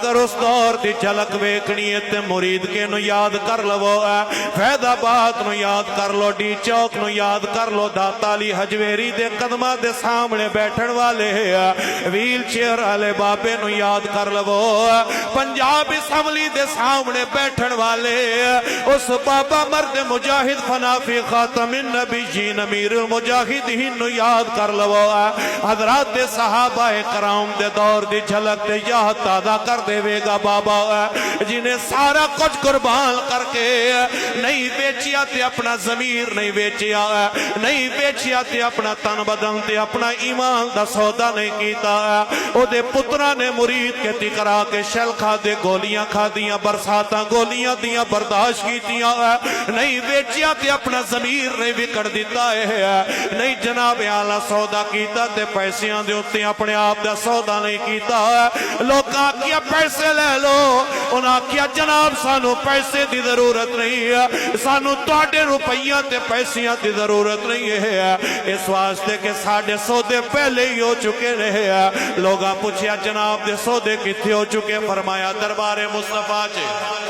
अगर उस दौर की झलक वेखनी है तो मुरीद के नु याद कर लवो। फैदाबाद नु याद कर लो, डी चौक नु याद कर लो, दाता अली हजवेरी दे कदमां दे सामने बैठन वाले व्हील चेयर वाले बाबे नु याद कर लवो। पंजाब असम्बली दे सामने बैठन वाले उस बाबा मर्द मुजाहिद फनाफी खातमिन नबीयीन अमीरुल मुजाहिदीन नु याद कर लवो। हजरात दे सहाबा कराम दे दौर दी झलक ते याद ताज़ा कर देवेगा बाबा, जिन्हें सारा कुछ कुर्बान करके नहीं बेचिया ते अपना जमीर नहीं बेचिया, नहीं बेचिया ते अपना तन बदन ते अपना ईमान दा सौदा नहीं कीता। ओदे पुत्रा ने मुरीद के तिकरा के शल खादे, गोलियां खादियां, बरसातां गोलियां दियां बर्दाश्त कीतियां, नहीं बेचिया ते अपना जमीर नहीं विकड़ दिता है, नहीं जनाब आला सौदा कीता ते पैसियां दे उत्ते अपने आप दा सौदा नहीं कीता। लोग आखिया पैसे ले लो, उन्हें आखिया जनाब सानू पैसे की जरूरत नहीं है, सानू तुहाडे रुपइया ते पैसियां की जरूरत नहीं है, इस वास्ते के साडे सौदे पहले ही हो चुके रहे। लोग पूछया जनाब दे सौदे किथे हो चुके, फरमाया दरबारे मुस्तफा च।